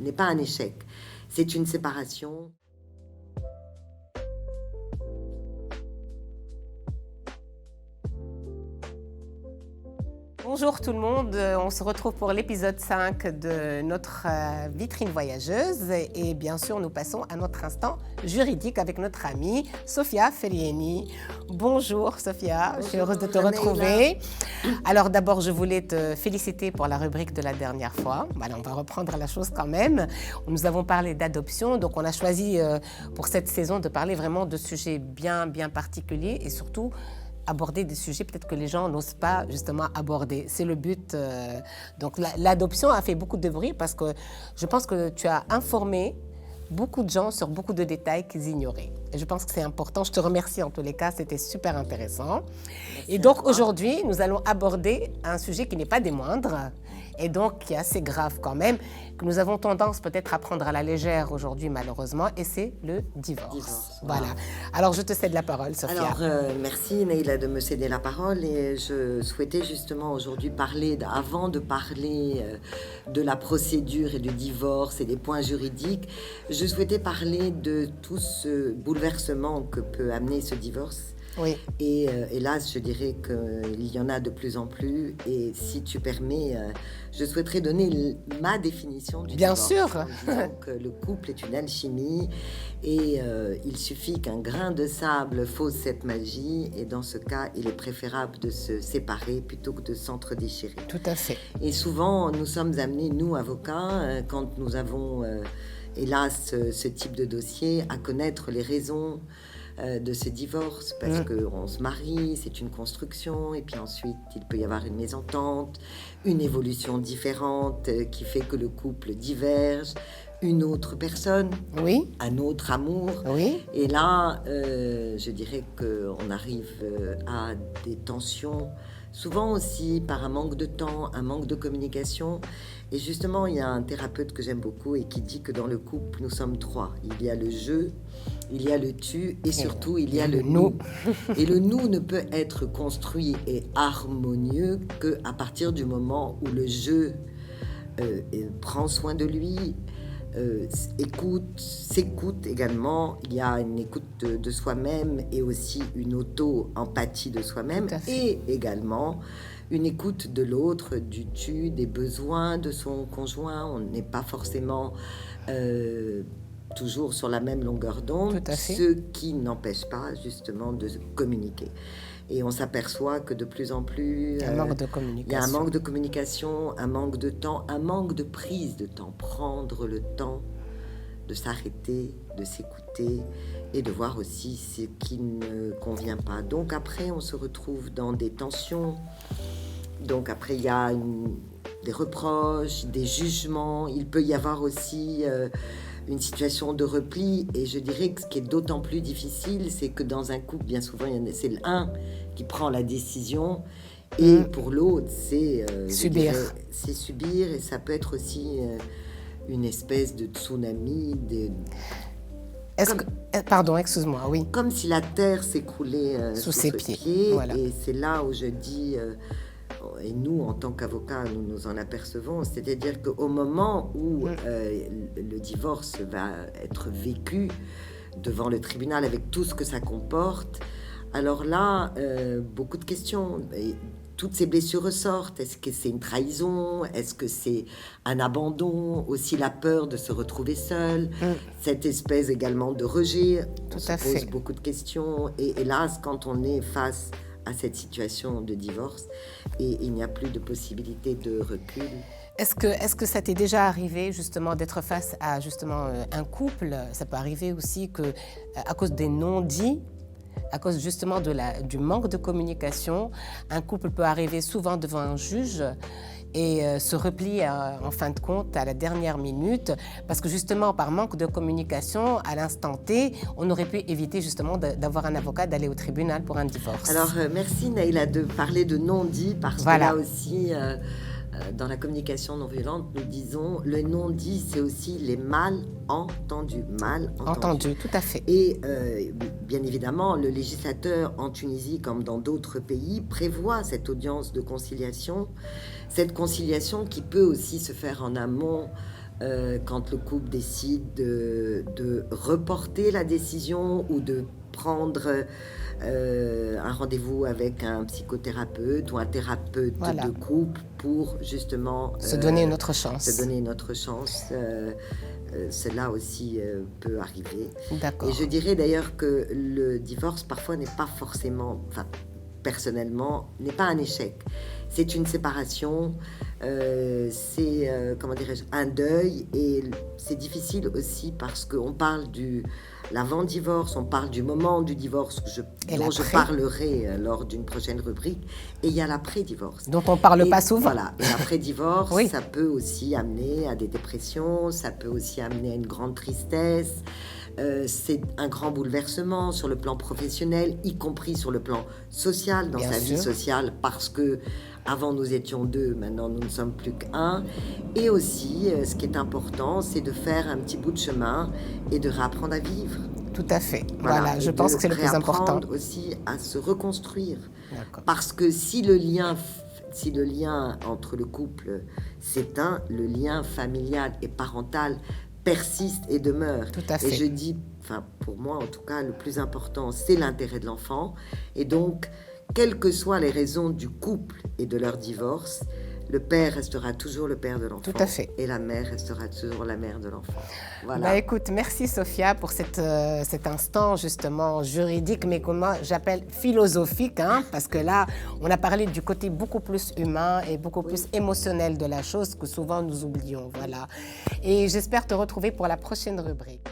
n'est pas un échec. C'est une séparation. Bonjour tout le monde, on se retrouve pour l'épisode 5 de notre vitrine voyageuse et bien sûr nous passons à notre instant juridique avec notre amie Sophia Felieni. Bonjour Sophia, je suis heureuse de te retrouver. Alors d'abord je voulais te féliciter pour la rubrique de la dernière fois. Voilà, on va reprendre la chose quand même. Nous avons parlé d'adoption, donc on a choisi pour cette saison de parler vraiment de sujets bien particuliers et surtout aborder des sujets peut-être que les gens n'osent pas justement aborder. C'est le but. Donc l'adoption a fait beaucoup de bruit parce que je pense que tu as informé beaucoup de gens sur beaucoup de détails qu'ils ignoraient. Et je pense que c'est important. Je te remercie en tous les cas, c'était super intéressant. Merci. Et donc aujourd'hui, nous allons aborder un sujet qui n'est pas des moindres et donc qui est assez grave quand même, que nous avons tendance peut-être à prendre à la légère aujourd'hui malheureusement, et c'est le divorce. Voilà. Alors je te cède la parole, Sophia. Alors merci Neila de me céder la parole et je souhaitais justement aujourd'hui parler, avant de parler de la procédure et du divorce et des points juridiques, je souhaitais parler de tout ce bouleversement que peut amener ce divorce. Oui. Et hélas, je dirais qu'il y en a de plus en plus. Et si tu permets, je souhaiterais donner ma définition du Bien divorce. Sûr. Donc, le couple est une alchimie et il suffit qu'un grain de sable fausse cette magie. Et dans ce cas, il est préférable de se séparer plutôt que de s'entre-déchirer. Tout à fait. Et souvent, nous sommes amenés, nous, avocats, quand nous avons, hélas, ce type de dossier, à connaître les raisons de ce divorce, parce qu'on se marie, c'est une construction, et puis ensuite il peut y avoir une mésentente, une évolution différente qui fait que le couple diverge, une autre personne, oui, un autre amour, oui. Et là, je dirais qu'on arrive à des tensions, souvent aussi par un manque de temps, un manque de communication. Et justement, il y a un thérapeute que j'aime beaucoup et qui dit que dans le couple, nous sommes trois. Il y a le je, il y a le tu et surtout il y a le nous. Et le nous ne peut être construit et harmonieux qu'à partir du moment où le je prend soin de lui, s'écoute également. Il y a une écoute de soi-même et aussi une auto-empathie de soi-même et également une écoute de l'autre, du tu, des besoins de son conjoint. On n'est pas forcément toujours sur la même longueur d'onde, ce qui n'empêche pas justement de communiquer. Et on s'aperçoit que de plus en plus, il y a un manque de communication, un manque de temps, un manque de prise de temps. Prendre le temps de s'arrêter, de s'écouter et de voir aussi ce qui ne convient pas. Donc après, on se retrouve dans des tensions. Donc après, il y a des reproches, des jugements. Il peut y avoir aussi une situation de repli, et je dirais que ce qui est d'autant plus difficile, c'est que dans un couple, bien souvent, c'est l'un qui prend la décision, et pour l'autre, c'est subir. C'est subir, et ça peut être aussi une espèce de tsunami. Pardon, excuse-moi, oui. Comme si la terre s'écroulait sous ses pieds. Voilà. Et c'est là où je dis... et nous, en tant qu'avocats, nous nous en apercevons, c'est-à-dire qu'au moment où le divorce va être vécu devant le tribunal avec tout ce que ça comporte, alors là, beaucoup de questions. Et toutes ces blessures ressortent. Est-ce que c'est une trahison? Est-ce que c'est un abandon? Aussi la peur de se retrouver seul, cette espèce également de rejet. On se pose beaucoup de questions. Et hélas, quand on est face à cette situation de divorce et il n'y a plus de possibilité de recul. Est-ce que ça t'est déjà arrivé justement d'être face à justement un couple? Ça peut arriver aussi que à cause des non-dits, à cause justement du manque de communication, un couple peut arriver souvent devant un juge et se replie en fin de compte à la dernière minute, parce que justement par manque de communication à l'instant T, on aurait pu éviter justement d'avoir un avocat, d'aller au tribunal pour un divorce. Alors merci Naïla de parler de non-dit, parce que là aussi dans la communication non violente, nous disons le non-dit, c'est aussi les malentendus. Entendu, tout à fait. Et bien évidemment, le législateur en Tunisie, comme dans d'autres pays, prévoit cette audience de conciliation, cette conciliation qui peut aussi se faire en amont quand le couple décide de reporter la décision ou de prendre un rendez-vous avec un psychothérapeute ou un thérapeute de couple pour justement se donner une autre chance. Se donner une autre chance. Cela aussi peut arriver. D'accord. Et je dirais d'ailleurs que le divorce parfois n'est pas forcément, enfin personnellement, n'est pas un échec. C'est une séparation, c'est comment dirais-je, un deuil, et c'est difficile aussi parce qu'on parle du l'avant-divorce, on parle du moment du divorce dont je parlerai lors d'une prochaine rubrique, et il y a l'après-divorce. Dont on ne parle pas souvent. Voilà, et l'après-divorce, ça peut aussi amener à des dépressions, ça peut aussi amener à une grande tristesse. C'est un grand bouleversement sur le plan professionnel, y compris sur le plan social, dans sa vie sociale, parce que avant nous étions 2, maintenant nous ne sommes plus qu'1. Et aussi, ce qui est important, c'est de faire un petit bout de chemin et de réapprendre à vivre. Tout à fait. Voilà, je pense que c'est le plus important. Aussi à se reconstruire. Parce que si le lien entre le couple s'éteint, le lien familial et parental persiste et demeure. Tout à fait. Et je dis, enfin pour moi en tout cas, le plus important, c'est l'intérêt de l'enfant. Et donc, quelles que soient les raisons du couple et de leur divorce, le père restera toujours le père de l'enfant. Tout à fait. Et la mère restera toujours la mère de l'enfant. Voilà. Bah écoute, merci Sophia pour cet instant justement juridique, mais que moi j'appelle philosophique, hein, parce que là, on a parlé du côté beaucoup plus humain et beaucoup plus émotionnel de la chose que souvent nous oublions. Voilà. Et j'espère te retrouver pour la prochaine rubrique.